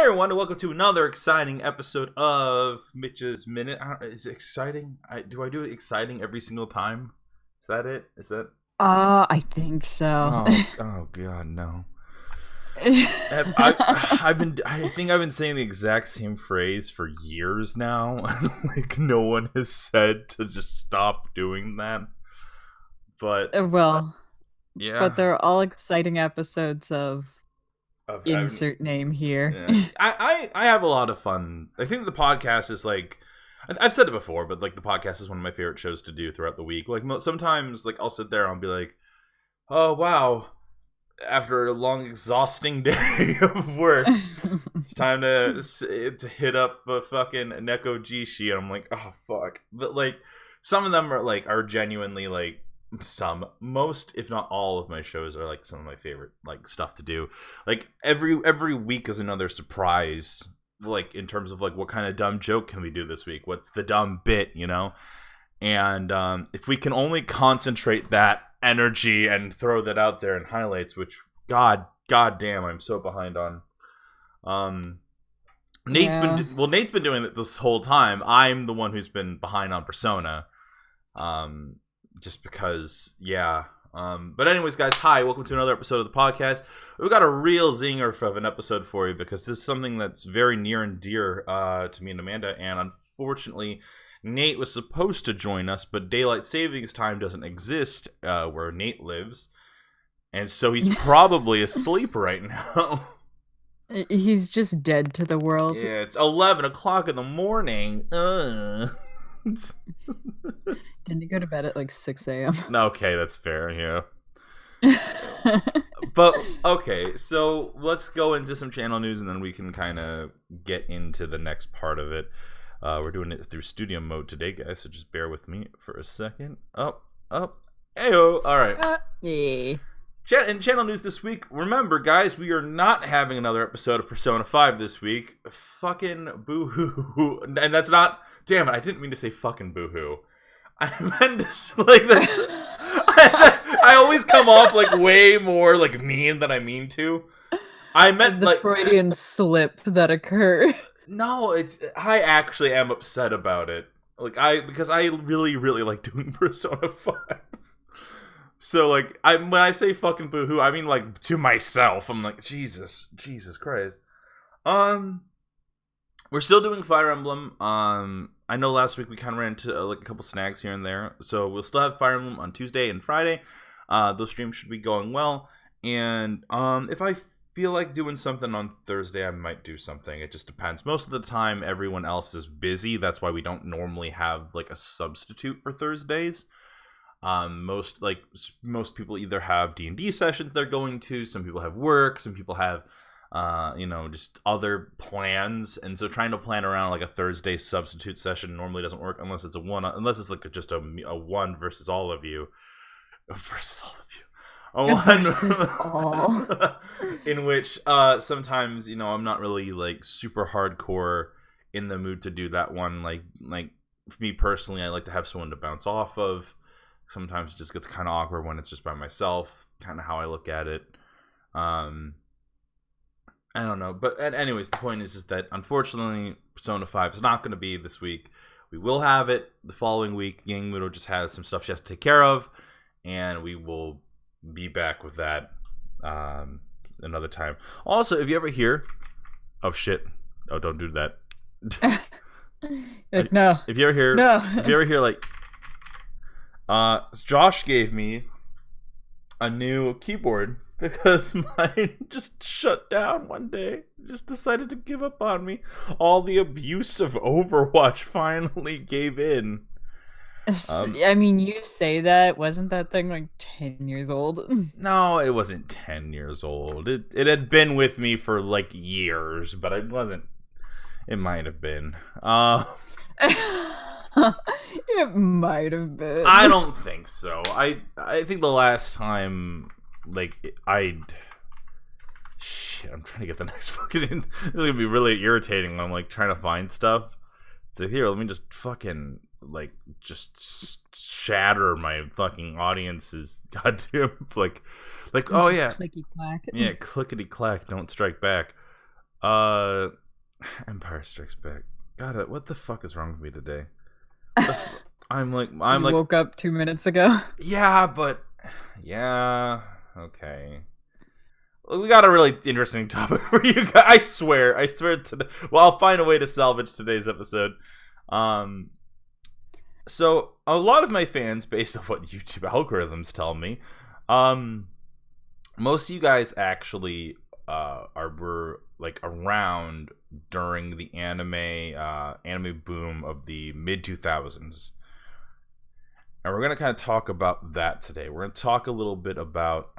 everyone, and welcome to another exciting episode of Mitch's Minute. Is it exciting? Do I do it exciting every single time? Is that it? Is that? I think so. Oh God, no. I think I've been saying the exact same phrase for years now. Like no one has said to just stop doing that. But Well, yeah, but they're all exciting episodes of I've, insert name here. yeah. I have a lot of fun. I think the podcast is like, I've said it before, but like the podcast is one of my favorite shows to do throughout the week. Like sometimes, like I'll sit there and I'll be like, oh wow, after a long, exhausting day of work, it's time to hit up a fucking Neko Jishi, and I'm like, oh fuck. But like, some of them are genuinely like, most if not all of my shows are like some of my favorite like stuff to do. Like every week is another surprise, like in terms of like what kind of dumb joke can we do this week, what's the dumb bit, you know. And if we can only concentrate that energy and throw that out there in highlights, which god damn I'm so behind on. Nate's been doing it this whole time. I'm the one who's been behind on Persona. Just because, yeah. But anyways, guys, hi, welcome to another episode of the podcast. We've got a real zinger of an episode for you because this is something that's very near and dear to me and Amanda, and unfortunately, Nate was supposed to join us, but daylight savings time doesn't exist where Nate lives, and so he's probably asleep right now. He's just dead to the world. Yeah, it's 11 o'clock in the morning. Didn't you go to bed at like 6 a.m.? Okay, that's fair, yeah. But, okay, so let's go into some channel news and then we can kind of get into the next part of it. We're doing it through studio mode today, guys, so just bear with me for a second. Ayo! Alright. Yeah. In channel news this week, remember, guys, we are not having another episode of Persona 5 this week. Fucking boo-hoo. And that's not... Damn it, I didn't mean to say fucking boo-hoo. I meant to, like, that's... I always come off, like, way more, like, mean than I mean to. I meant, the like... Freudian slip that occurred. No, I actually am upset about it. Like, because I really, really like doing Persona 5. So, like, when I say fucking boo-hoo, I mean, like, to myself. I'm like, Jesus Christ. We're still doing Fire Emblem. I know last week we kind of ran into like a couple snags here and there, so we'll still have Fire Emblem on Tuesday and Friday. Those streams should be going well, and if I feel like doing something on Thursday, I might do something. It just depends. Most of the time, everyone else is busy. That's why we don't normally have like a substitute for Thursdays. Most people either have D&D sessions they're going to. Some people have work. Some people have just other plans, and so trying to plan around like a Thursday substitute session normally doesn't work unless it's like just a one versus all of you. Versus all of you. A one versus all. In which sometimes, I'm not really like super hardcore in the mood to do that one. Like for me personally, I like to have someone to bounce off of. Sometimes it just gets kind of awkward when it's just by myself, kind of how I look at it. I don't know, but anyways, the point is that unfortunately, Persona 5 is not going to be this week. We will have it the following week. Gang Mudo just has some stuff she has to take care of, and we will be back with that another time. Also, if you ever hear, oh shit, oh don't do that. No. If you ever hear like, Josh gave me a new keyboard. Because mine just shut down one day. Just decided to give up on me. All the abuse of Overwatch finally gave in. I mean, you say that. Wasn't that thing like 10 years old? No, it wasn't 10 years old. It had been with me for like years, but it wasn't. It might have been. It might have been. I don't think so. I think the last time... Like, shit, I'm trying to get the next fucking in. This is gonna be really irritating when I'm, like, trying to find stuff. So here, let me just fucking, like, just shatter my fucking audience's goddamn, like, oh, yeah. Clicky-clack. Yeah, clickety-clack, don't strike back. Uh, Empire Strikes Back. God, what the fuck is wrong with me today? I'm like, You woke up 2 minutes ago. Yeah, but yeah, okay. We got a really interesting topic for you guys. I swear to. Well, I'll find a way to salvage today's episode. So a lot of my fans, based on what YouTube algorithms tell me, most of you guys actually were like around during the anime boom of the mid 2000s. And we're going to kind of talk about that today. We're going to talk a little bit about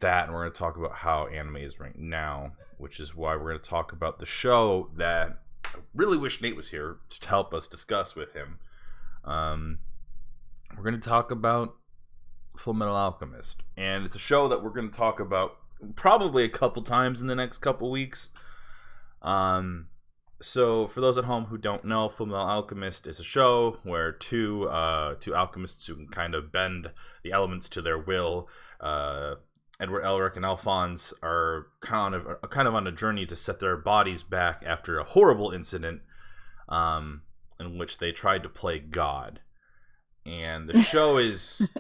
that, and we're going to talk about how anime is right now, which is why we're going to talk about the show that I really wish Nate was here to help us discuss with him. We're going to talk about Full Metal Alchemist, and it's a show that we're going to talk about probably a couple times in the next couple weeks. So for those at home who don't know, Full Metal Alchemist is a show where two alchemists who can kind of bend the elements to their will, Edward Elric and Alphonse, are kind of on a journey to set their bodies back after a horrible incident in which they tried to play God. And the show is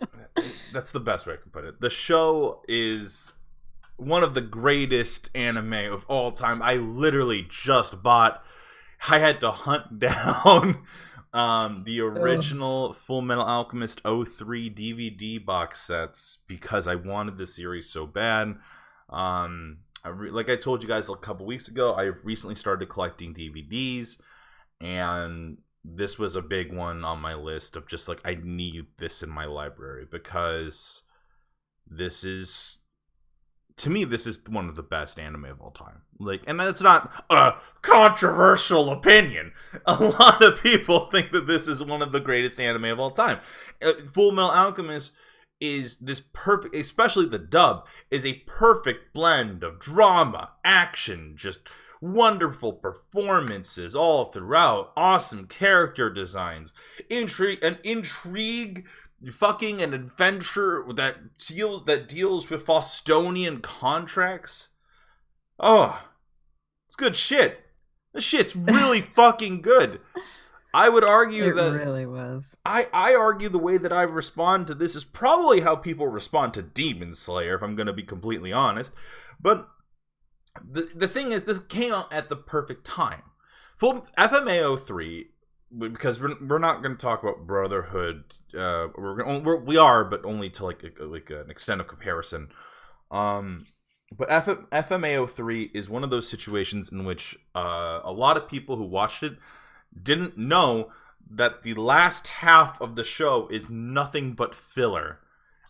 that's the best way I can put it. The show is one of the greatest anime of all time. I literally just I had to hunt down the original Full Metal Alchemist 03 DVD box sets because I wanted the series so bad. Like I told you guys a couple weeks ago, I recently started collecting DVDs, and this was a big one on my list of just like, I need this in my library because this is, to me, this is one of the best anime of all time. Like, and it's not a controversial opinion. A lot of people think that this is one of the greatest anime of all time. Full Metal Alchemist is this perfect, especially the dub, is a perfect blend of drama, action, just wonderful performances all throughout, awesome character designs, intrigue, fucking an adventure that deals with Faustonian contracts. Oh, it's good shit. This shit's really fucking good. I would argue it that really was. I argue the way that I respond to this is probably how people respond to Demon Slayer, if I'm going to be completely honest. But the thing is, this came out at the perfect time. Full FMAO 3, because we're not going to talk about Brotherhood. We are, but only to like an extent of comparison. But FMAO 3 is one of those situations in which a lot of people who watched it didn't know that the last half of the show is nothing but filler,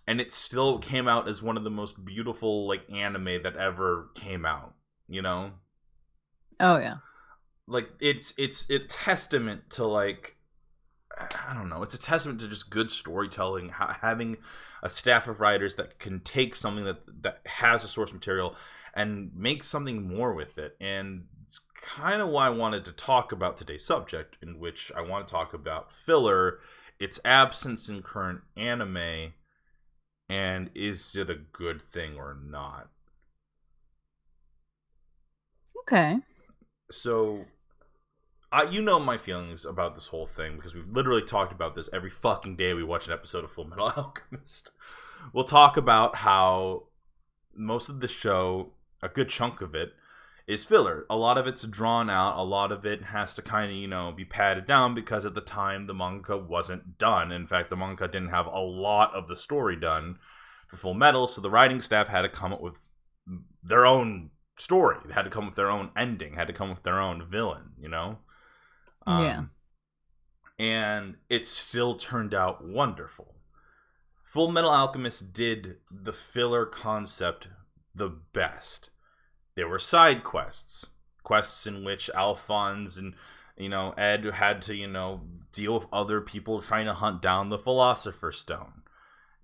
and it still came out as one of the most beautiful like anime that ever came out. You know? Oh yeah. Like it's a testament to like, I don't know, it's a testament to just good storytelling, having a staff of writers that can take something that has a source material and make something more with it. And it's kind of why I wanted to talk about today's subject, in which I want to talk about filler, its absence in current anime, and is it a good thing or not? Okay. So, you know my feelings about this whole thing because we've literally talked about this every fucking day we watch an episode of Full Metal Alchemist. We'll talk about how most of the show, a good chunk of it, is filler. A lot of it's drawn out. A lot of it has to kind of, be padded down because at the time the manga wasn't done. In fact, the manga didn't have a lot of the story done for Full Metal, so the writing staff had to come up with their own story. They had to come with their own ending, had to come with their own villain, Yeah. And it still turned out wonderful. Full Metal Alchemist did the filler concept the best. There were side quests in which Alphonse and Ed had to deal with other people trying to hunt down the Philosopher's Stone,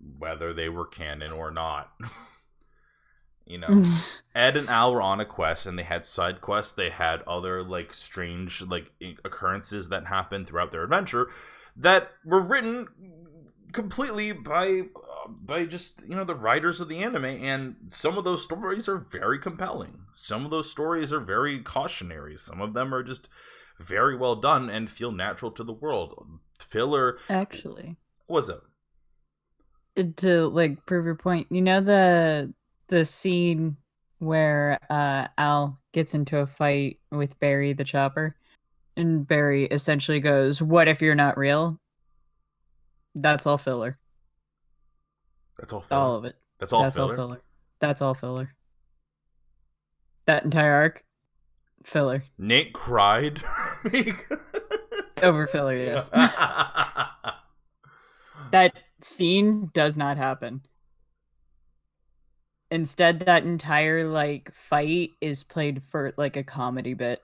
whether they were canon or not. Ed and Al were on a quest, and they had side quests. They had other like strange like occurrences that happened throughout their adventure that were written completely by by just, the writers of the anime, and some of those stories are very compelling. Some of those stories are very cautionary. Some of them are just very well done and feel natural to the world. Filler, Actually, what's up? To like prove your point, the scene where Al gets into a fight with Barry the chopper, and Barry essentially goes, "What if you're not real?" That's all filler. That's all filler. All of it. That's all That's all filler. filler. That's all filler. That entire arc, filler. Nate cried. Over filler, yes. That scene does not happen. Instead, that entire like fight is played for like a comedy bit.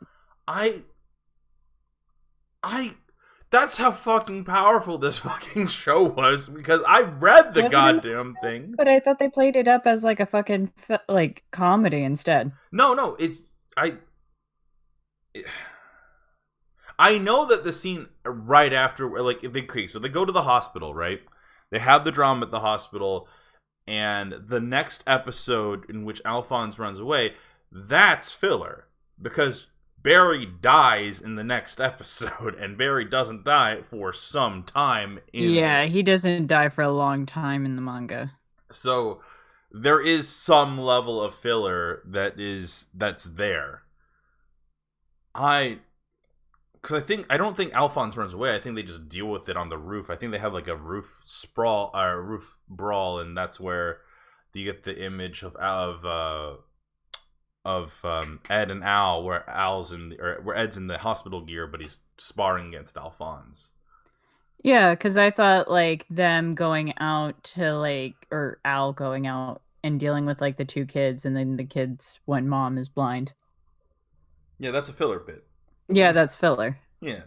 That's how fucking powerful this fucking show was, because I read the goddamn thing. But I thought they played it up as like a fucking like comedy instead. No, I know that the scene right after, like, so they go to the hospital, right? They have the drama at the hospital, and the next episode in which Alphonse runs away, that's filler, because Barry dies in the next episode, and Barry doesn't die for some time. He doesn't die for a long time in the manga. So there is some level of filler that's there. Because I don't think Alphonse runs away. I think they just deal with it on the roof. I think they have like a roof brawl, and that's where you get the image of Ed and Al, where Ed's in the hospital gear, but he's sparring against Alphonse. Yeah, because I thought like them going out to or Al going out and dealing with like the two kids, and then the kids when mom is blind. Yeah, that's a filler bit. Yeah, that's filler. Yeah,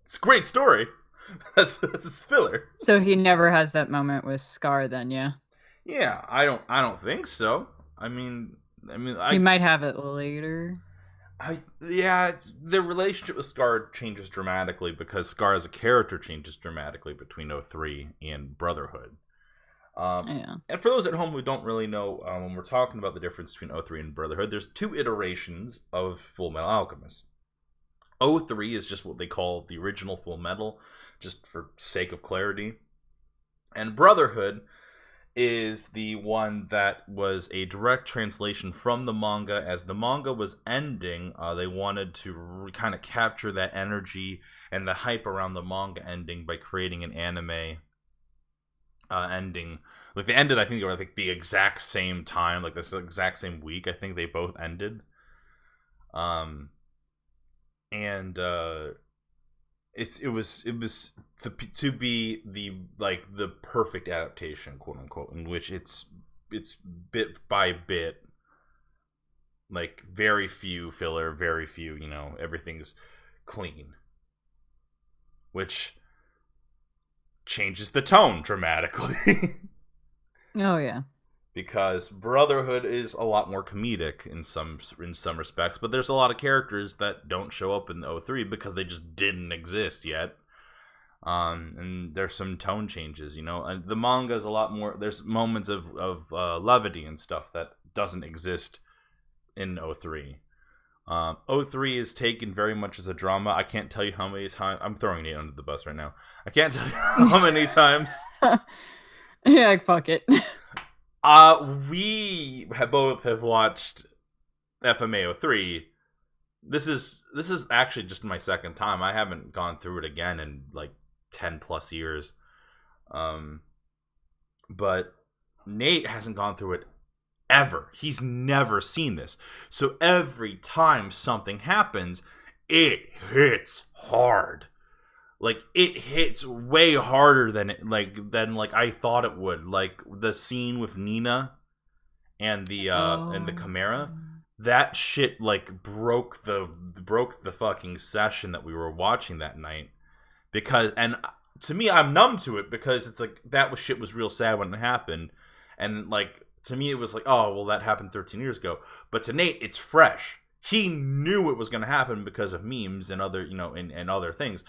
it's a great story. That's filler. So he never has that moment with Scar, then, yeah. Yeah, I don't think so. I mean, he might have it later. The relationship with Scar changes dramatically because Scar as a character changes dramatically between 03 and Brotherhood. And for those at home who don't really know, when we're talking about the difference between 03 and Brotherhood, there's two iterations of Full Metal Alchemist. 03 is just what they call the original Full Metal, just for sake of clarity. And Brotherhood is the one that was a direct translation from the manga. As the manga was ending, they wanted to kind of capture that energy and the hype around the manga ending by creating an anime ending. Like, they ended, I think, at the exact same time, like this exact same week. I think they both ended. It was to be the perfect adaptation, quote unquote, in which it's bit by bit, like very few filler, very few, everything's clean, which changes the tone dramatically. Oh yeah. Because Brotherhood is a lot more comedic in some respects, but there's a lot of characters that don't show up in 03 because they just didn't exist yet. And there's some tone changes, And the manga is a lot more. There's moments of levity and stuff that doesn't exist in 03. 03 is taken very much as a drama. I can't tell you how many times. I'm throwing it under the bus right now. I can't tell you how many times. Yeah, fuck it. We both have watched FMA 03. This is actually just my second time. I haven't gone through it again in like 10 plus years. But Nate hasn't gone through it ever. He's never seen this. So every time something happens, it hits hard. Like, it hits way harder than I thought it would. Like the scene with Nina and the Chimera, that shit like broke the fucking session that we were watching that night. Because, and to me, I'm numb to it because it's like shit was real sad when it happened, and like to me it was like, oh well, that happened 13 years ago. But to Nate, it's fresh. He knew it was going to happen because of memes and other and other things.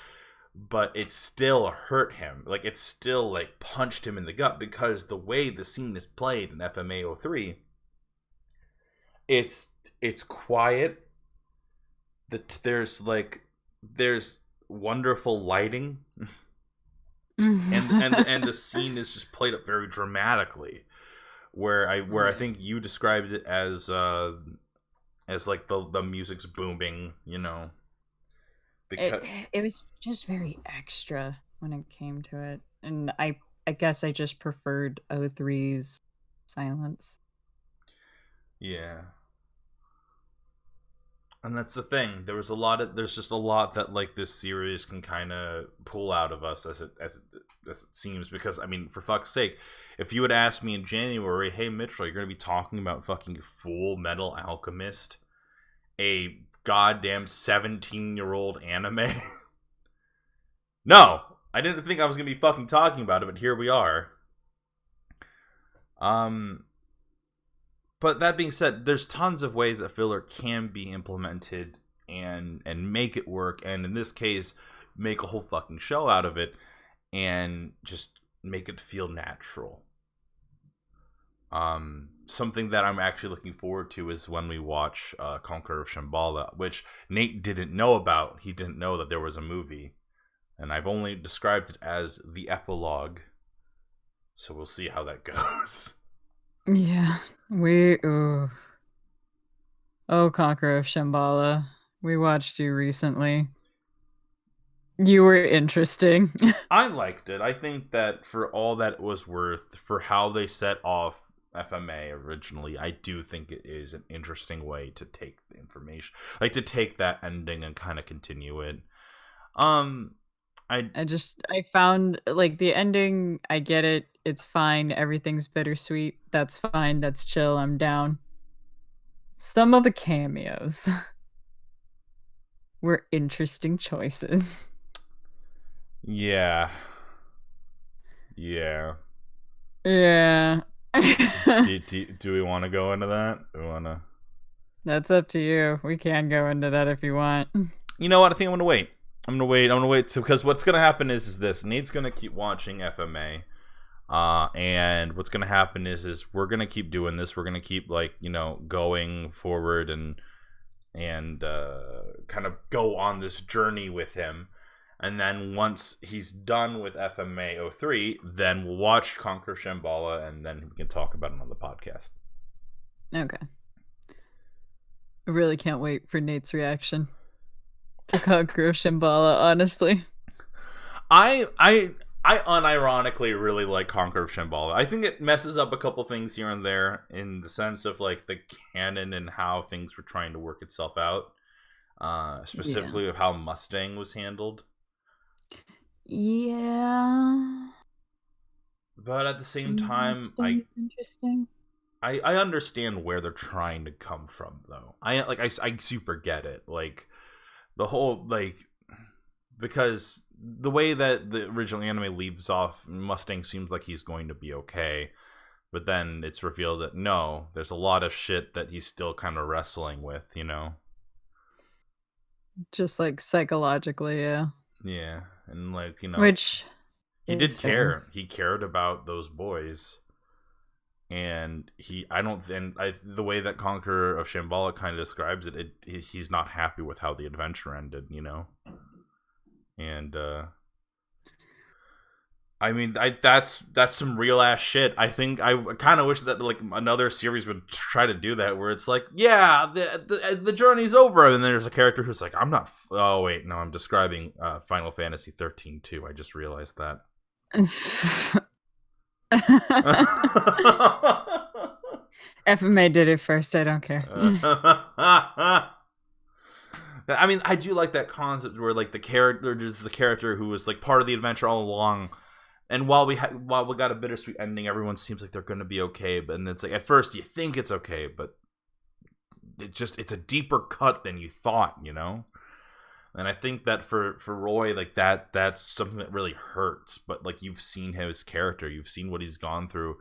but it still hurt him. Like, it still, like, punched him in the gut, because the way the scene is played in FMA03, it's quiet. There's wonderful lighting, and the scene is just played up very dramatically. Where I think you described it as like the music's booming, you know. Because it was just very extra when it came to it, and I guess I just preferred O3's silence. yeah, and that's the thing. There's just a lot that, like, this series can kind of pull out of us as it seems. Because, I mean, for fuck's sake, if you had asked me in January, hey Mitchell, you're gonna be talking about fucking Full Metal Alchemist, a goddamn 17-year-old anime. No, I didn't think I was gonna be fucking talking about it, but here we are. But that being said, there's tons of ways that filler can be implemented and make it work, and in this case, make a whole fucking show out of it and just make it feel natural. Something that I'm actually looking forward to is when we watch Conqueror of Shambhala, which Nate didn't know about. He didn't know that there was a movie, and I've only described it as the epilogue. So we'll see how that goes. Yeah, Conqueror of Shambhala. We watched you recently. You were interesting. I liked it. I think that for all that it was worth, for how they set off FMA originally, I do think it is an interesting way to take the information, like to take that ending and kind of continue it. I found, like, the ending, I get it. It's fine. Everything's bittersweet. That's fine. That's chill. I'm down. Some of the cameos were interesting choices. Yeah. Yeah. Do we want to go into that? That's up to you. We can go into that if you want. You know what? I think I'm gonna wait. I'm gonna wait because what's gonna happen is this. Nate's gonna keep watching FMA, and what's gonna happen is we're gonna keep doing this. We're gonna keep, like, you know, going forward and kind of go on this journey with him. And then once he's done with FMA 03, then we'll watch Conquer Shambhala, and then we can talk about it on the podcast. Okay. I really can't wait for Nate's reaction to Conquer Shambhala, honestly. I unironically really like Conquer of Shambhala. I think it messes up a couple things here and there in the sense of, like, the canon and how things were trying to work itself out. Specifically of how Mustang was handled. Yeah. But at the same time, interesting. I understand where they're trying to come from, though. I super get it. Like, the whole, like, because the way that the original anime leaves off, Mustang seems like he's going to be okay, but then it's revealed that no, there's a lot of shit that he's still kind of wrestling with, you know? Just, like, psychologically, yeah. Yeah, and, like, you know, which he did care. Fair. He cared about those boys. And the way that Conqueror of Shambhala kind of describes it, he's not happy with how the adventure ended, you know? And, I mean, that's some real ass shit. I think I kind of wish that, like, another series would try to do that, where it's like, yeah, the journey's over, and then there's a character who's like, I'm not. Oh wait, no, I'm describing Final Fantasy 13 too. I just realized that. FMA did it first. I don't care. I mean, I do like that concept where, like, the character who was, like, part of the adventure all along. And while we got a bittersweet ending, everyone seems like they're going to be okay. But it's like, at first you think it's okay, but it's a deeper cut than you thought, you know? And I think that for Roy, like, that's something that really hurts. But, like, you've seen his character, you've seen what he's gone through,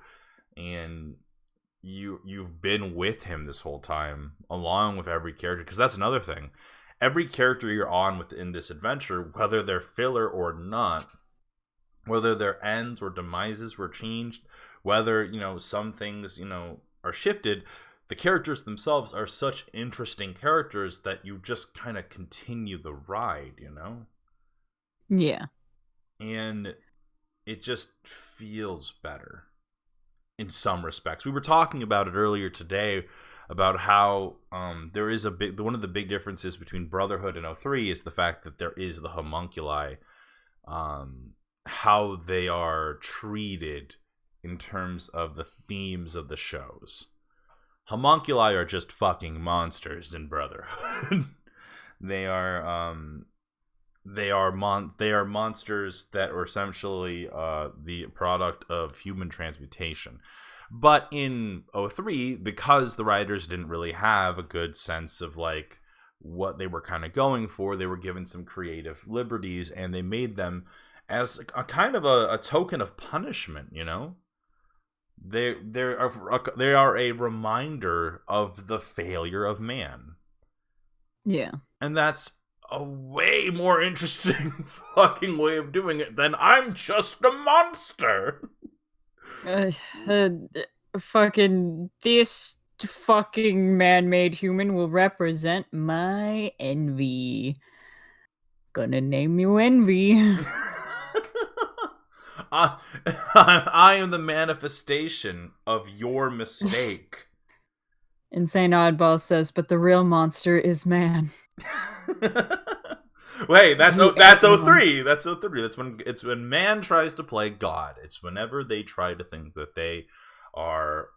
and you've been with him this whole time, along with every character. Because that's another thing. every character you're on within this adventure, whether they're filler or not, whether their ends or demises were changed, whether, some things, are shifted, the characters themselves are such interesting characters that you just kind of continue the ride, Yeah. And it just feels better in some respects. We were talking about it earlier today about how there is one of the big differences between Brotherhood and 03 is the fact that there is the homunculi, how they are treated in terms of the themes of the shows. Homunculi are just fucking monsters in Brotherhood. They are monsters that are essentially the product of human transmutation. But in 03, because the writers didn't really have a good sense of like what they were kind of going for, they were given some creative liberties, and they made them as a kind of a token of punishment, They are a reminder of the failure of man. Yeah. And that's a way more interesting fucking way of doing it than I'm just a monster. Fucking this fucking man-made human will represent my envy. Gonna name you Envy. I am the manifestation of your mistake. Insane Oddball says, but the real monster is man. Wait, that's 03. That's 03. It's when man tries to play God. It's whenever they try to think that they are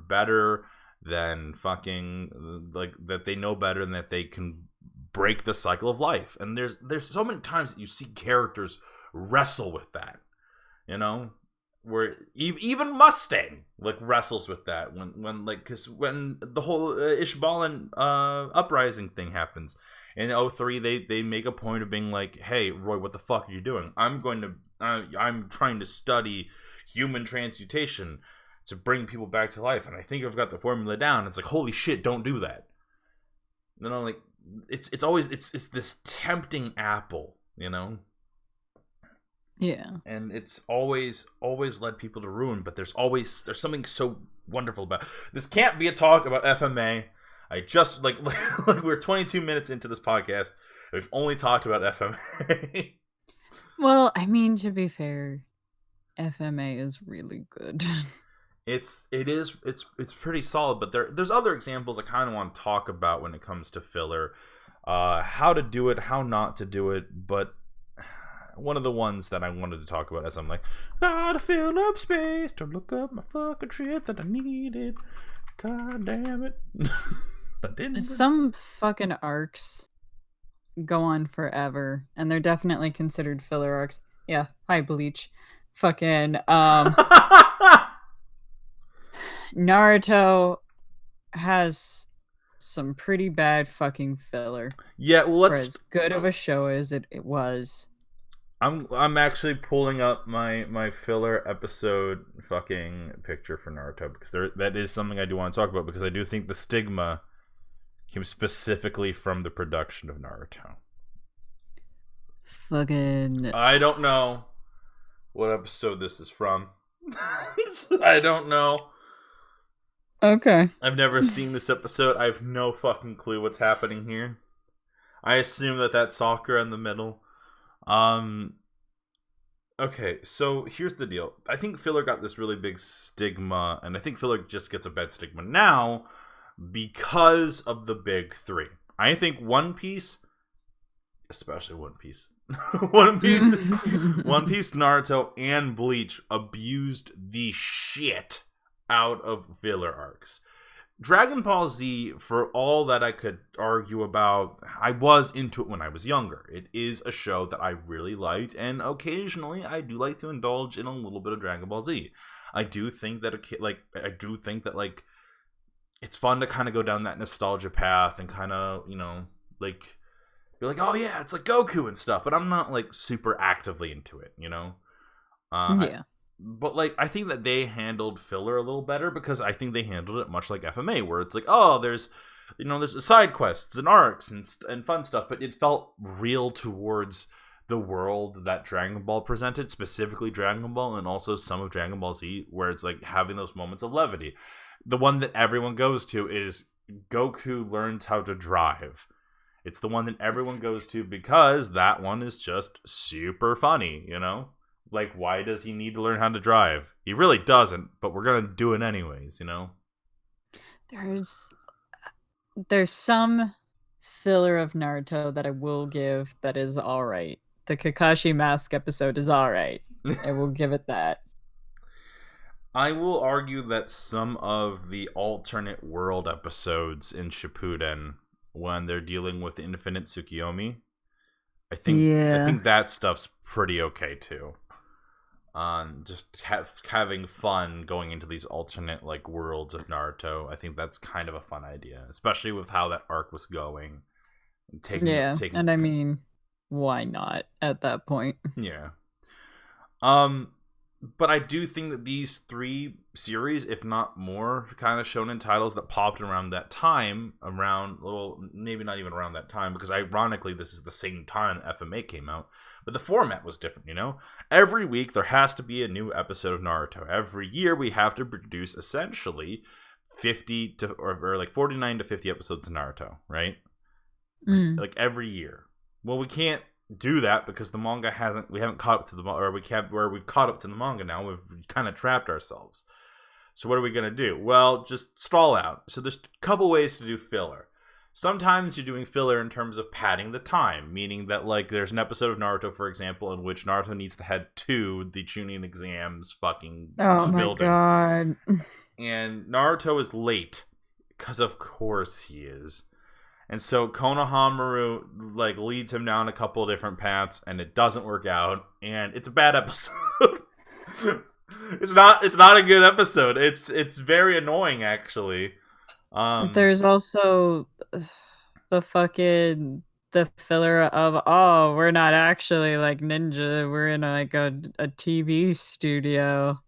better than fucking, like, that they know better and that they can break the cycle of life. And there's so many times that you see characters wrestle with that, where even Mustang like wrestles with that when like, because when the whole Ishbalan uprising thing happens in 03, they make a point of being like, hey Roy, what the fuck are you doing? I'm trying to study human transmutation to bring people back to life, and I think I've got the formula down. It's like, holy shit, don't do that. Like, it's always it's this tempting apple, Yeah. And it's always led people to ruin, but there's something so wonderful about it. This can't be a talk about FMA. I just like we're 22 minutes into this podcast. We've only talked about FMA. Well, I mean, to be fair, FMA is really good. It's pretty solid, but there's other examples I kind of want to talk about when it comes to filler, how to do it, how not to do it. But one of the ones that I wanted to talk about, as I'm like, gotta fill up space to look up my fucking shit that I needed. God damn it. I didn't. Some fucking arcs go on forever, and they're definitely considered filler arcs. Yeah, hi Bleach. Fucking Naruto has some pretty bad fucking filler. Yeah, well, for as good of a show as it was. I'm actually pulling up my filler episode fucking picture for Naruto, because that is something I do want to talk about, because I do think the stigma came specifically from the production of Naruto. Fucking, I don't know what episode this is from. I don't know. Okay. I've never seen this episode. I have no fucking clue what's happening here. I assume that's Sakura in the middle. Okay, so here's the deal. I think filler got this really big stigma, and I think filler just gets a bad stigma now because of the big three. I think One Piece, especially One Piece, One Piece, Naruto, and Bleach abused the shit out of filler arcs. Dragon Ball Z, for all that I could argue about, I was into it when I was younger. It is a show that I really liked, and occasionally I do like to indulge in a little bit of Dragon Ball Z. I do think that it's fun to kind of go down that nostalgia path and kind of, like, be like, oh yeah, it's like Goku and stuff, but I'm not like super actively into it, Yeah. But like, I think that they handled filler a little better, because I think they handled it much like FMA, where it's like, oh, there's there's side quests and arcs and fun stuff, but it felt real towards the world that Dragon Ball presented, specifically Dragon Ball, and also some of Dragon Ball Z, where it's like having those moments of levity. The one that everyone goes to is Goku learns how to drive. It's the one that everyone goes to because that one is just super funny, Like, why does he need to learn how to drive? He really doesn't, but we're gonna do it anyways, There's some filler of Naruto that I will give that is alright. The Kakashi Mask episode is alright. I will give it that. I will argue that some of the alternate world episodes in Shippuden, when they're dealing with Infinite Tsukiyomi, I think that stuff's pretty okay too. Just having fun going into these alternate like worlds of Naruto. I think that's kind of a fun idea, especially with how that arc was going. And I mean, why not at that point? Yeah. But I do think that these 3 series, if not more, kind of shonen titles that popped around that time, maybe not even around that time, because ironically, this is the same time FMA came out, but the format was different, Every week, there has to be a new episode of Naruto. Every year, we have to produce, essentially, 50 to, or like 49 to 50 episodes of Naruto, right? Like, every year. Well, we can't do that because the manga we haven't caught up to the or we've caught up to the manga now. We've kind of trapped ourselves. So what are we gonna do? Well, just stall out. So there's a couple ways to do filler. Sometimes you're doing filler in terms of padding the time, meaning that like there's an episode of Naruto, for example, in which Naruto needs to head to the Chunin exams fucking building. My god. And Naruto is late because of course he is. And so Konohamaru like leads him down a couple of different paths, and it doesn't work out, and it's a bad episode. It's not a good episode. It's very annoying actually. There's also the filler of we're not actually like ninja. We're in like a TV studio.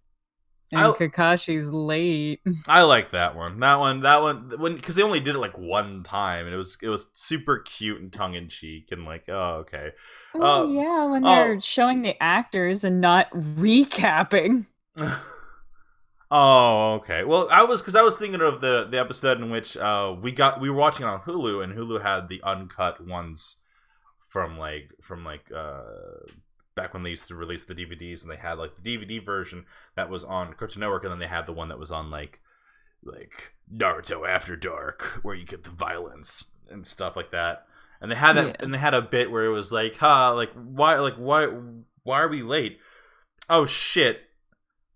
And Kakashi's late. I like that one. That one, because they only did it like one time, and it was super cute and tongue in cheek, and like, oh, okay. When they're showing the actors and not recapping. Oh, okay. Well, I was thinking of the episode in which we were watching it on Hulu, and Hulu had the uncut ones from back when they used to release the DVDs, and they had like the DVD version that was on Cartoon Network, and then they had the one that was on like Naruto After Dark, where you get the violence and stuff like that. And they had that, and they had a bit where it was like, why are we late? Oh shit!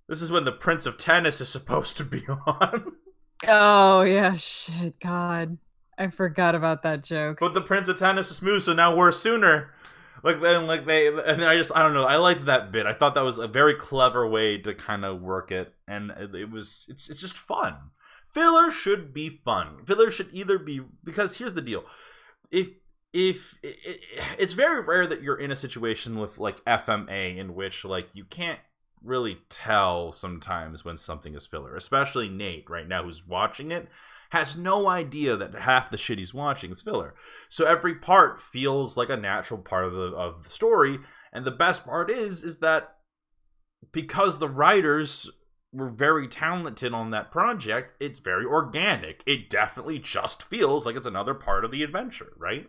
This is when the Prince of Tennis is supposed to be on. Oh yeah, shit, God, I forgot about that joke. But the Prince of Tennis was moved, so now we're sooner. I don't know. I liked that bit. I thought that was a very clever way to kind of work it, and it's just fun. Filler should be fun. Filler should either be, because here's the deal: if it's very rare that you're in a situation with like FMA in which like you can't really tell sometimes when something is filler, especially Nate right now who's watching it has no idea that half the shit he's watching is filler. So every part feels like a natural part of the story, and the best part is that because the writers were very talented on that project, it's very organic. It definitely just feels like it's another part of the adventure, right?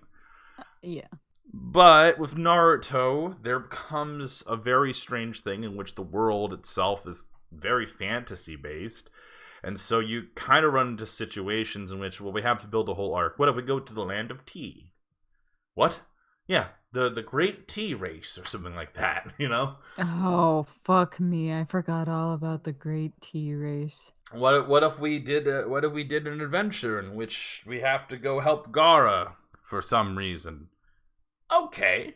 Yeah. But with Naruto, there comes a very strange thing in which the world itself is very fantasy-based. And so you kind of run into situations in which, well, we have to build a whole arc. What if we go to the land of tea? What? Yeah, the Great Tea Race or something like that, Oh, fuck me. I forgot all about the Great Tea Race. What if we did an adventure in which we have to go help Gaara for some reason? Okay.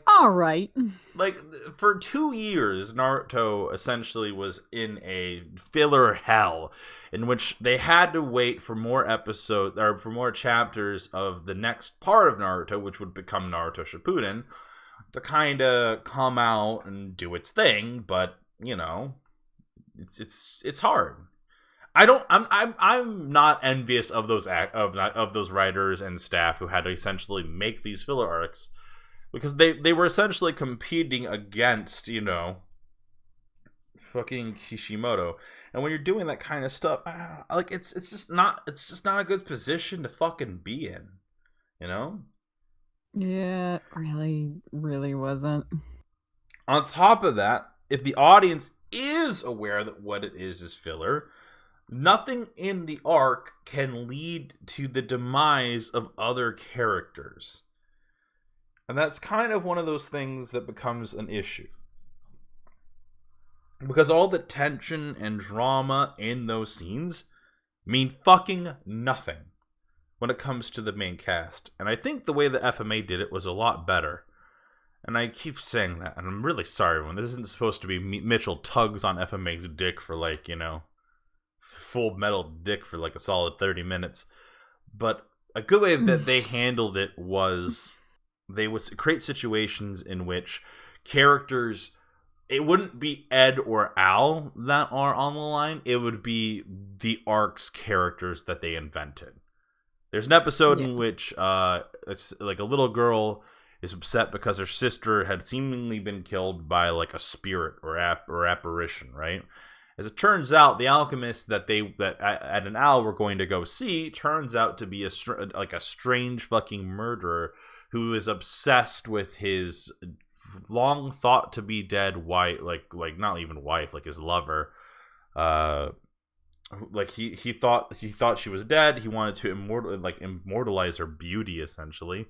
All right. Like, for 2 years, Naruto essentially was in a filler hell in which they had to wait for more episodes, or for more chapters of the next part of Naruto, which would become Naruto Shippuden, to kind of come out and do its thing, but, it's hard. I'm not envious of those of those writers and staff who had to essentially make these filler arcs, because they were essentially competing against, fucking Kishimoto. And when you're doing that kind of stuff, like it's just not a good position to fucking be in, Yeah, it really wasn't. On top of that, if the audience is aware that what it is filler, nothing in the arc can lead to the demise of other characters. And that's kind of one of those things that becomes an issue. Because all the tension and drama in those scenes mean fucking nothing when it comes to the main cast. And I think the way the FMA did it was a lot better. And I keep saying that, and I'm really sorry when this isn't supposed to be Mitchell tugs on FMA's dick for full metal dick for a solid 30 minutes. But a good way that they handled it was they would create situations in which characters, it wouldn't be Ed or Al that are on the line, it would be the arc's characters that they invented. There's an episode in which it's like a little girl is upset because her sister had seemingly been killed by a spirit or apparition, right? As it turns out, the alchemist that Ed and Al were going to go see turns out to be a strange fucking murderer who is obsessed with his long thought to be dead wife, not even wife, his lover. He thought she was dead. He wanted to immortalize her beauty, essentially,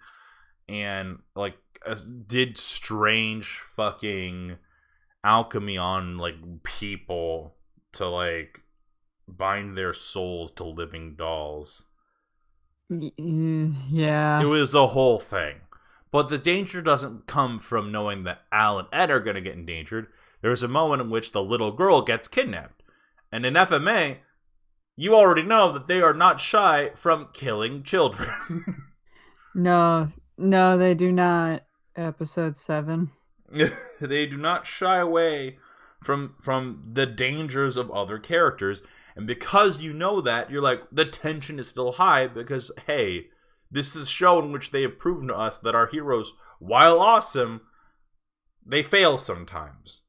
and did strange fucking alchemy on people to bind their souls to living dolls. Yeah, it was a whole thing. But the danger doesn't come from knowing that Al and Ed are going to get endangered. There's a moment in which the little girl gets kidnapped. And in FMA, you already know that they are not shy from killing children. No, they do not. Episode 7. They do not shy away from the dangers of other characters. And because you know that, you're like, the tension is still high because, hey, this is a show in which they have proven to us that our heroes, while awesome, they fail sometimes.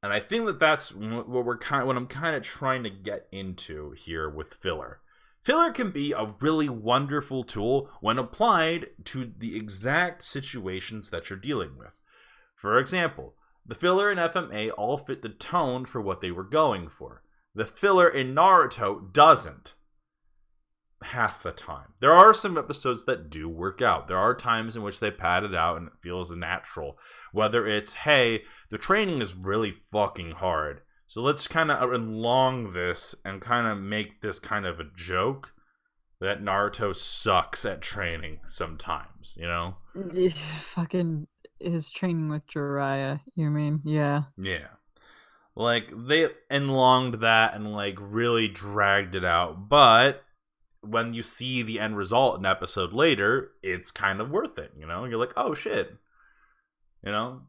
And I think that's what I'm kind of trying to get into here with filler. Filler can be a really wonderful tool when applied to the exact situations that you're dealing with. For example, the filler in FMA all fit the tone for what they were going for. The filler in Naruto doesn't. Half the time. There are some episodes that do work out. There are times in which they pad it out and it feels natural. Whether it's, hey, the training is really fucking hard, so let's kind of elong this and kind of make this kind of a joke that Naruto sucks at training sometimes, Fucking his training with Jiraiya, you mean? Yeah. Yeah. They elonged that and really dragged it out, but when you see the end result an episode later, it's kind of worth it, You're like, oh shit. Or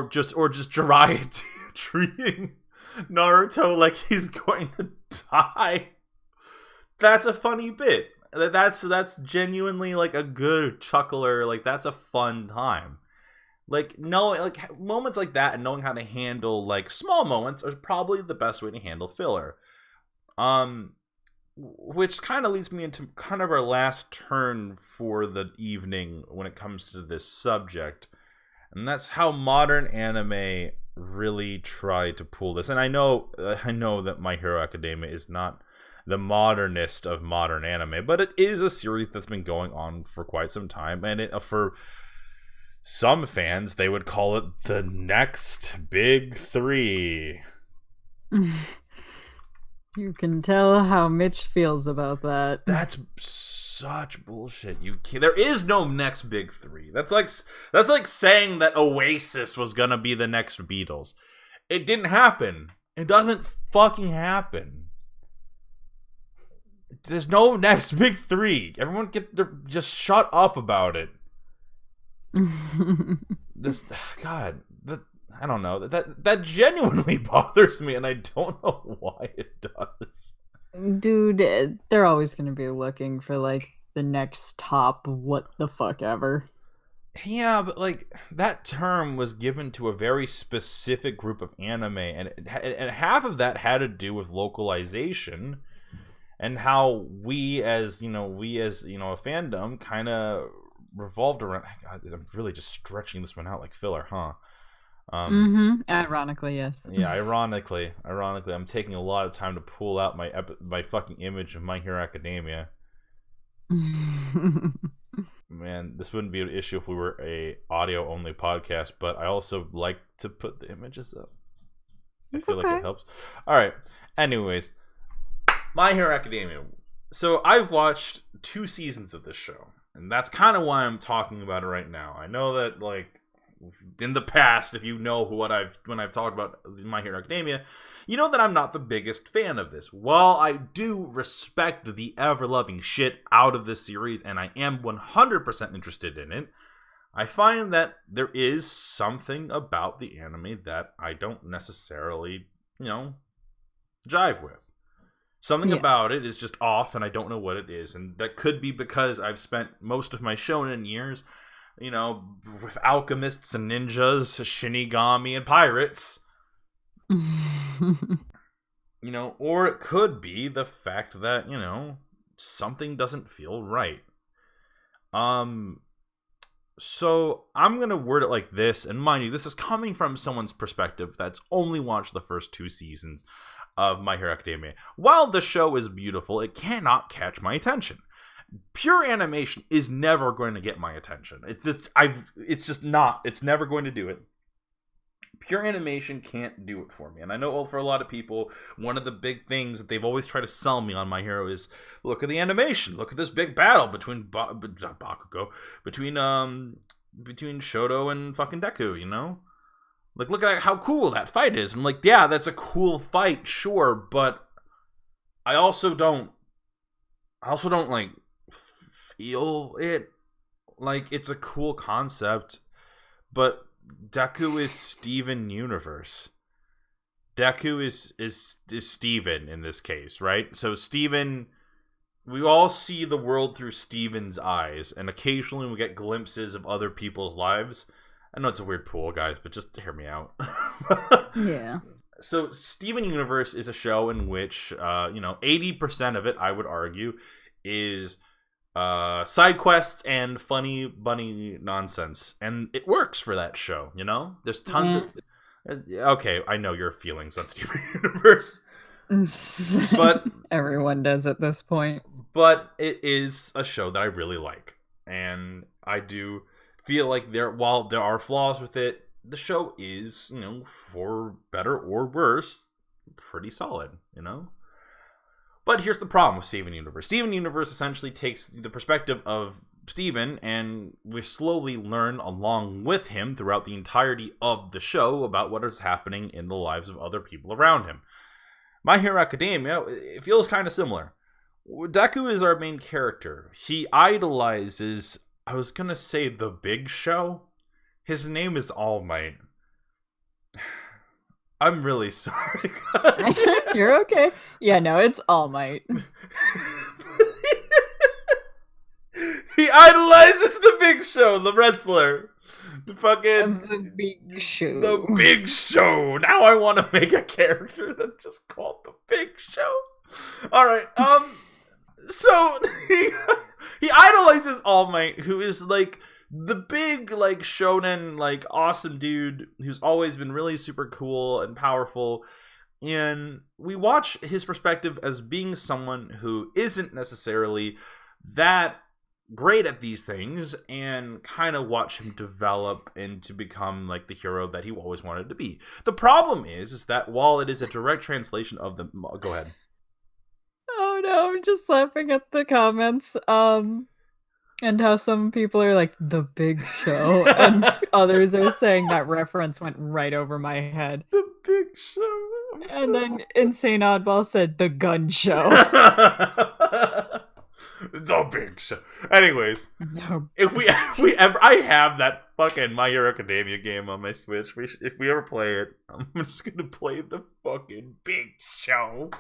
just Jiraiya treating Naruto like he's going to die. That's a funny bit. That's genuinely a good chuckler. That's a fun time. Moments like that and knowing how to handle small moments are probably the best way to handle filler. Which kind of leads me into kind of our last turn for the evening when it comes to this subject. And that's how modern anime really tried to pull this. And I know that My Hero Academia is not the modernist of modern anime, but it is a series that's been going on for quite some time. And for some fans, they would call it the next big 3. You can tell how Mitch feels about that. That's such bullshit. There is no next big 3. That's like saying that Oasis was gonna be the next Beatles. It didn't happen. It doesn't fucking happen. There's no next big 3. Everyone just shut up about it. I don't know. That genuinely bothers me, and I don't know why it does. Dude, they're always going to be looking for like the next top what the fuck ever. Yeah, but like that term was given to a very specific group of anime, and half of that had to do with localization and how we as a fandom kind of revolved around. God, I'm really just stretching this one out like filler, huh? Um, Ironically, yes. yeah, ironically, I'm taking a lot of time to pull out my fucking image of My Hero Academia. Man, this wouldn't be an issue if we were a audio only podcast, but I also like to put the images up. I feel like it helps. All right. Anyways, My Hero Academia. So I've watched 2 seasons of this show, and that's kind of why I'm talking about it right now. I know that like in the past, if you know when I've talked about My Hero Academia, you know that I'm not the biggest fan of this. While I do respect the ever-loving shit out of this series, and I am 100% interested in it, I find that there is something about the anime that I don't necessarily, jive with. Something about it is just off, and I don't know what it is. And that could be because I've spent most of my shonen years, with alchemists and ninjas, shinigami and pirates. Or it could be the fact that, something doesn't feel right. So I'm going to word it like this, and mind you, this is coming from someone's perspective that's only watched the first 2 seasons of My Hero Academia. While the show is beautiful, it cannot catch my attention. Pure animation is never going to get my attention. It's just not. It's never going to do it. Pure animation can't do it for me. And I know for a lot of people, one of the big things that they've always tried to sell me on My Hero is, look at the animation. Look at this big battle between Bakugo, between Shoto and fucking Deku, Like, look at how cool that fight is. I'm like, yeah, that's a cool fight, sure, but I also don't like feel it like it's a cool concept, but Deku is Steven Universe. Deku is Steven in this case, right? So Steven, we all see the world through Steven's eyes, and occasionally we get glimpses of other people's lives. I know it's a weird pool, guys, but just hear me out. Yeah. So Steven Universe is a show in which 80% of it, I would argue, is side quests and funny bunny nonsense, and it works for that show. There's tons of. Okay, I know your feelings on Steven Universe, but everyone does at this point. But it is a show that I really like, and I do feel like while there are flaws with it, the show is, for better or worse, pretty solid. But here's the problem with Steven Universe. Steven Universe essentially takes the perspective of Steven, and we slowly learn along with him throughout the entirety of the show about what is happening in the lives of other people around him. My Hero Academia, it feels kind of similar. Deku is our main character. He idolizes, I was going to say, the Big Show. His name is All Might. I'm really sorry. You're okay. Yeah, no, it's All Might. He idolizes the Big Show, the wrestler. The Big Show. The Big Show. Now I want to make a character that's just called the Big Show. All right. So he idolizes All Might, who is like the big, like, shonen, like, awesome dude who's always been really super cool and powerful. And we watch his perspective as being someone who isn't necessarily that great at these things, and kind of watch him develop and to become like the hero that he always wanted to be. The problem is that while it is a direct translation of the... Go ahead. Oh no, I'm just laughing at the comments. And how some people are like, the Big Show, and others are saying that reference went right over my head. The Big Show. And then Insane Oddball said, the Gun Show. The Big Show. Anyways, if we ever, I have that fucking My Hero Academia game on my Switch. If we ever play it, I'm just gonna play the fucking Big Show.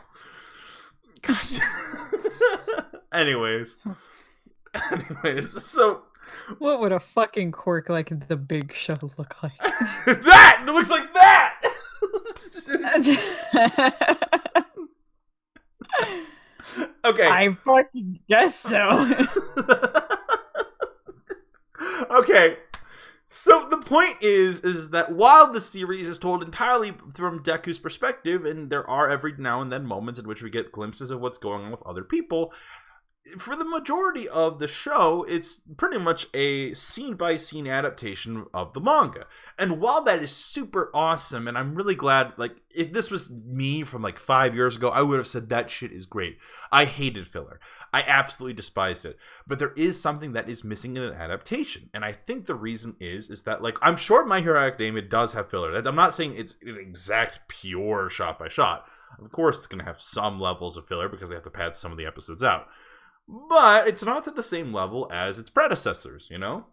Anyways, so what would a fucking quirk like the Big Show look like? That! It looks like that! Okay. I fucking guess so. Okay. So the point is that while the series is told entirely from Deku's perspective, and there are every now and then moments in which we get glimpses of what's going on with other people, for the majority of the show, it's pretty much a scene-by-scene adaptation of the manga. And while that is super awesome, and I'm really glad, like, if this was me from, like, 5 years ago, I would have said that shit is great. I hated filler. I absolutely despised it. But there is something that is missing in an adaptation. And I think the reason is that, like, I'm sure My Hero Academia does have filler. I'm not saying it's an exact pure shot-by-shot. Of course, it's going to have some levels of filler because they have to pad some of the episodes out. But it's not to the same level as its predecessors, you know?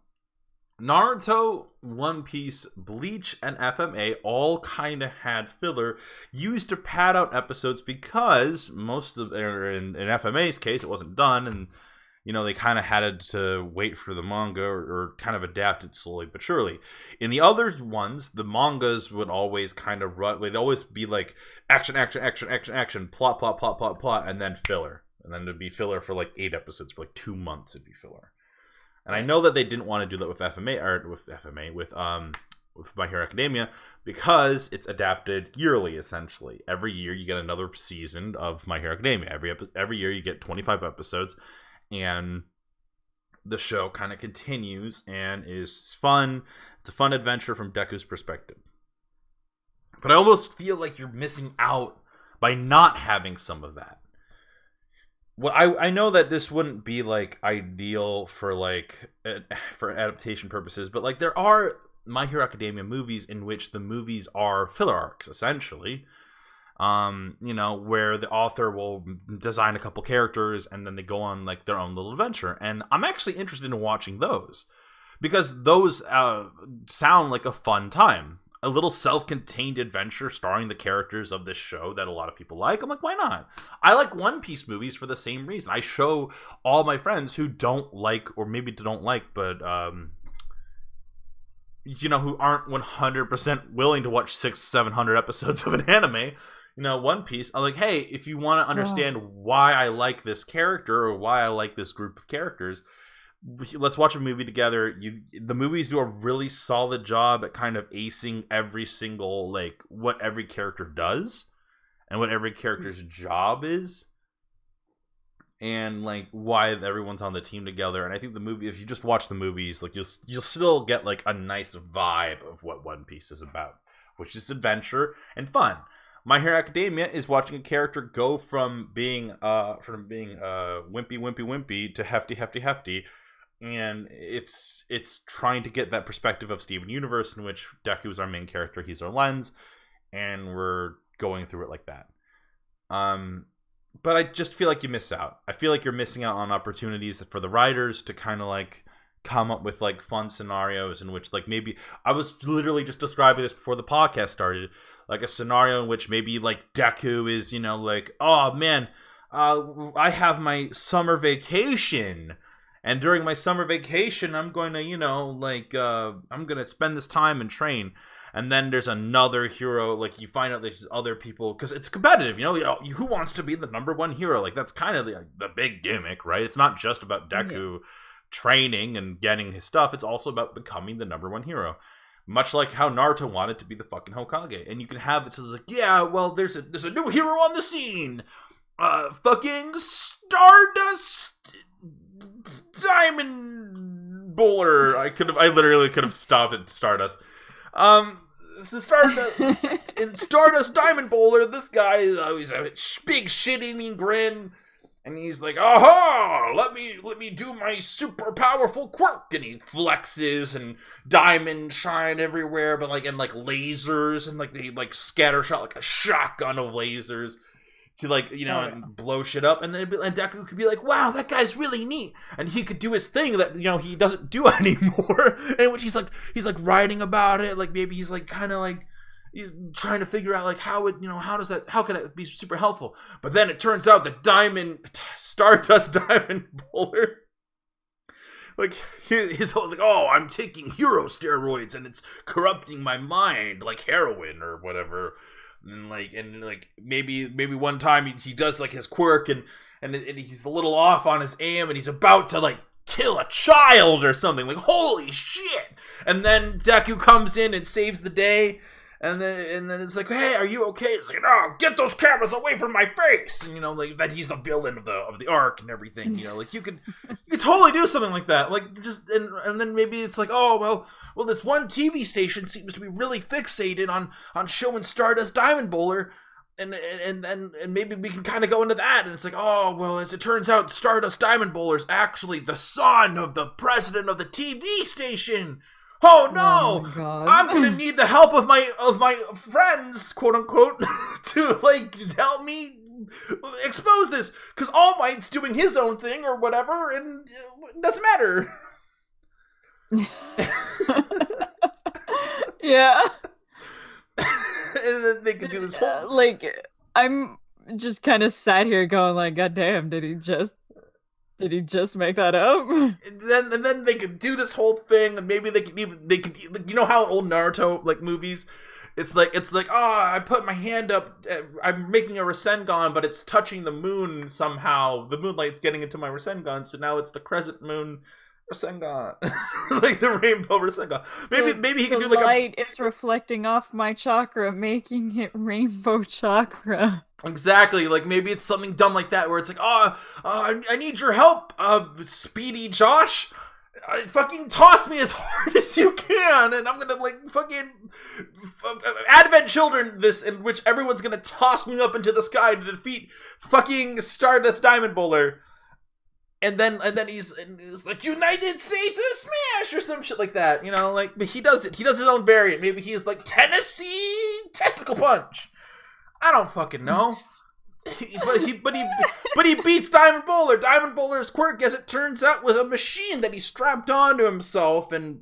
Naruto, One Piece, Bleach, and FMA all kind of had filler used to pad out episodes because most of, in FMA's case, it wasn't done, and, you know, they kind of had to wait for the manga or kind of adapt it slowly but surely. In the other ones, the mangas would always kind of run, they'd always be like action, action, action, action, action, plot, plot, plot, plot, plot, and then filler. And then it'd be filler for like 8 episodes. For like 2 months, it'd be filler. And I know that they didn't want to do that with with My Hero Academia because it's adapted yearly, essentially. Every year you get another season of My Hero Academia. Every year you get 25 episodes, and the show kind of continues and is fun. It's a fun adventure from Deku's perspective. But I almost feel like you're missing out by not having some of that. Well, I know that this wouldn't be like ideal for like for adaptation purposes, but like there are My Hero Academia movies in which the movies are filler arcs essentially. You know, where the author will design a couple characters and then they go on like their own little adventure, and I'm actually interested in watching those because those sound like a fun time. A little self-contained adventure starring the characters of this show that a lot of people like. I'm like, why not? I like One Piece movies for the same reason. I show all my friends who don't like, or maybe don't like, but, you know, who aren't 100% willing to watch 600-700 episodes of an anime, you know, One Piece. I'm like, hey, if you want to understand why I like this character or why I like this group of characters, let's watch a movie together. The movies do a really solid job at kind of acing every single, like, what every character does and what every character's job is and like why everyone's on the team together. And I think the movie, if you just watch the movies, like you'll still get like a nice vibe of what One Piece is about, which is adventure and fun. My Hero Academia is watching a character go from being wimpy to hefty, and it's trying to get that perspective of Steven Universe, in which Deku is our main character, he's our lens, and we're going through it like that. But I just feel like you miss out. I feel like you're missing out on opportunities for the writers to kind of like come up with like fun scenarios in which like maybe I was literally just describing this before the podcast started, like a scenario in which maybe like Deku is, you know, like, oh man, I have my summer vacation. And during my summer vacation, I'm going to, you know, like, I'm going to spend this time and train. And then there's another hero, like, you find out there's other people, because it's competitive, you know, who wants to be the number one hero? Like, that's kind of the big gimmick, right? It's not just about Deku training and getting his stuff. It's also about becoming the number one hero. Much like how Naruto wanted to be the fucking Hokage. And you can have it so it's like, yeah, well, there's a new hero on the scene. Fucking Stardust Diamond Bowler. I literally could have stopped at Stardust. So Stardust Diamond Bowler, this guy is always a big shit-eating grin, and he's like, aha, let me do my super powerful quirk, and he flexes and diamonds shine everywhere, but like, and like lasers, and like they like scatter shot like a shotgun of lasers to like, you know, and blow shit up, and then and Deku could be like, wow, that guy's really neat, and he could do his thing that, you know, he doesn't do anymore, and which he's like writing about it, like maybe he's like kind of like trying to figure out like how can it be super helpful? But then it turns out that Stardust Diamond Bowler, like his whole like, oh, I'm taking hero steroids and it's corrupting my mind like heroin or whatever. And maybe one time he does like his quirk and he's a little off on his aim and he's about to like kill a child or something, like holy shit. And then Deku comes in and saves the day. And then it's like, hey, are you okay? It's like, no, get those cameras away from my face. And like that he's the villain of the arc and everything. Like you could totally do something like that. Like just and then maybe it's like, oh well, this one TV station seems to be really fixated on showing Stardust Diamond Bowler, and maybe we can kind of go into that. And it's like, oh well, as it turns out, Stardust Diamond Bowler is actually the son of the president of the TV station. Oh no! Oh I'm gonna need the help of my friends, quote unquote, to like help me expose this, because All Might's doing his own thing or whatever, and it doesn't matter. Yeah. And then they could do this whole like I'm just kind of sat here going like, God damn, did he just make that up? And then they could do this whole thing, and maybe they could how old Naruto like movies, it's like oh, I put my hand up, I'm making a Rasengan, but it's touching the moon somehow. The moonlight's getting into my Rasengan, so now it's the crescent moon Rasengan, like the rainbow Rasengan. Maybe he can do like the light is reflecting off my chakra, making it rainbow chakra. Exactly, like maybe it's something dumb like that where it's like, I need your help, Speedy Josh. Fucking toss me as hard as you can, and I'm gonna like fucking Advent Children this, in which everyone's gonna toss me up into the sky to defeat fucking Stardust Diamond Bowler. And then he's like, United States of Smash or some shit like that, like, but he does his own variant. Maybe he's like Tennessee Testicle Punch. I don't fucking know. But he beats Diamond Bowler. Diamond Bowler's quirk, as it turns out, was a machine that he strapped onto himself, and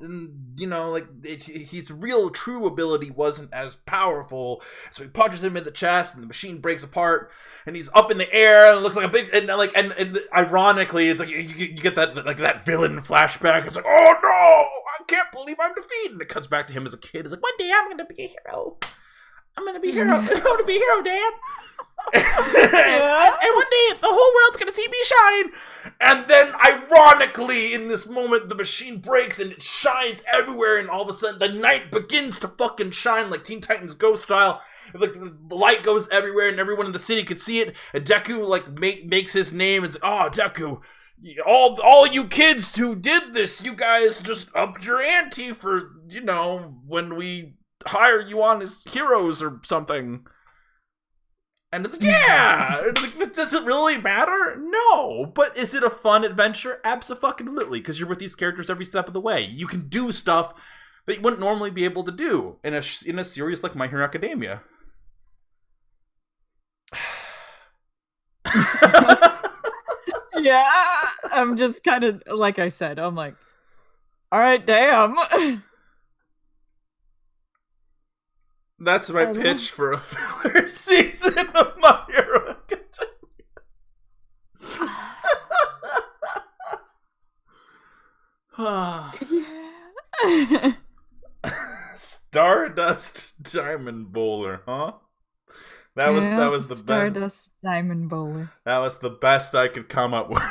his real true ability wasn't as powerful. So he punches him in the chest, and the machine breaks apart, and he's up in the air, and it looks like a big and ironically, it's like you get that villain flashback. It's like, oh no, I can't believe I'm defeated. And it cuts back to him as a kid. It's like, one day I'm gonna be a hero. I'm gonna be hero. I'm gonna be hero, Dad. And one day the whole world's gonna see me shine. And then ironically, in this moment, the machine breaks and it shines everywhere, and all of a sudden the night begins to fucking shine like Teen Titans Go style. Like the light goes everywhere and everyone in the city could see it. And Deku makes his name. It's Deku, all you kids who did this, you guys just upped your ante for when we hire you on as heroes or something. And it's like, yeah, does it really matter? No, but is it a fun adventure? Absolutely, because you're with these characters every step of the way. You can do stuff that you wouldn't normally be able to do in a series like My Hero Academia. Yeah, I'm just kind of, like I said, I'm like, all right, damn. That's my pitch for a filler season of My Hero Academia. Stardust Diamond Bowler, huh? That was the best. Stardust Diamond Bowler. That was the best I could come up with.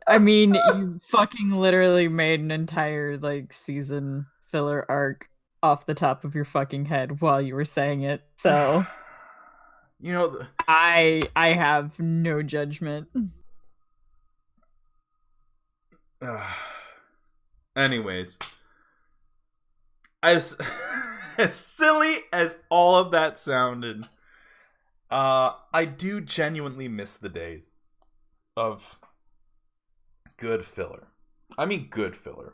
I mean, you fucking literally made an entire season filler arc off the top of your fucking head while you were saying it, so I have no judgment. Anyways, as silly as all of that sounded, I do genuinely miss the days of good filler. I mean, good filler.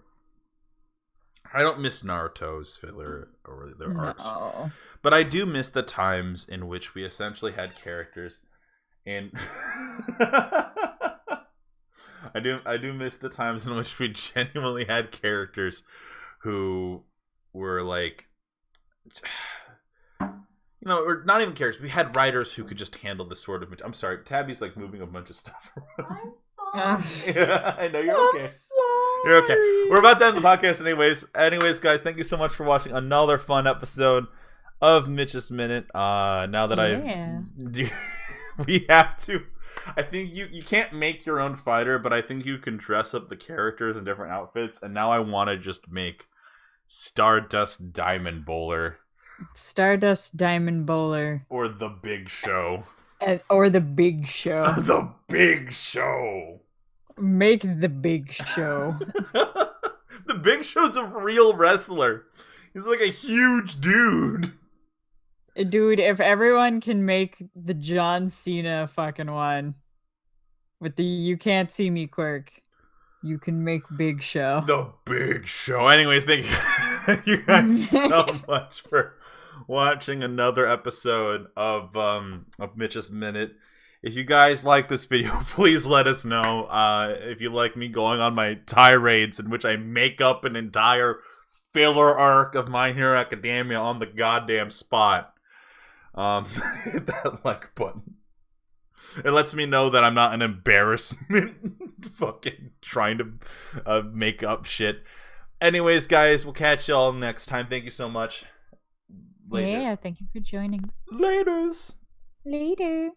I don't miss Naruto's filler or their arcs, but I do miss the times in which we essentially had characters, and I do miss the times in which we genuinely had characters who were like you know, or not even characters. We had writers who could just handle this sort of. I'm sorry, Tabby's like moving a bunch of stuff around. I'm sorry. Yeah, I know you're okay. You're okay. We're about to end the podcast anyways. Anyways, guys, thank you so much for watching another fun episode of Mitch's Minute. Now that we have to. I think you can't make your own fighter, but I think you can dress up the characters in different outfits. And now I want to just make Stardust Diamond Bowler. Stardust Diamond Bowler. Or the Big Show. Or the Big Show. The Big Show. Make the Big Show. The Big Show's a real wrestler. He's like a huge dude. Dude, if everyone can make the John Cena fucking one with the "you can't see me" quirk, you can make Big Show. The Big Show. Anyways, thank you guys so much for watching another episode of Mitch's Minute. If you guys like this video, please let us know. If you like me going on my tirades in which I make up an entire filler arc of My Hero Academia on the goddamn spot. Hit that like button. It lets me know that I'm not an embarrassment fucking trying to make up shit. Anyways, guys, we'll catch y'all next time. Thank you so much. Later. Yeah, thank you for joining. Laters. Later.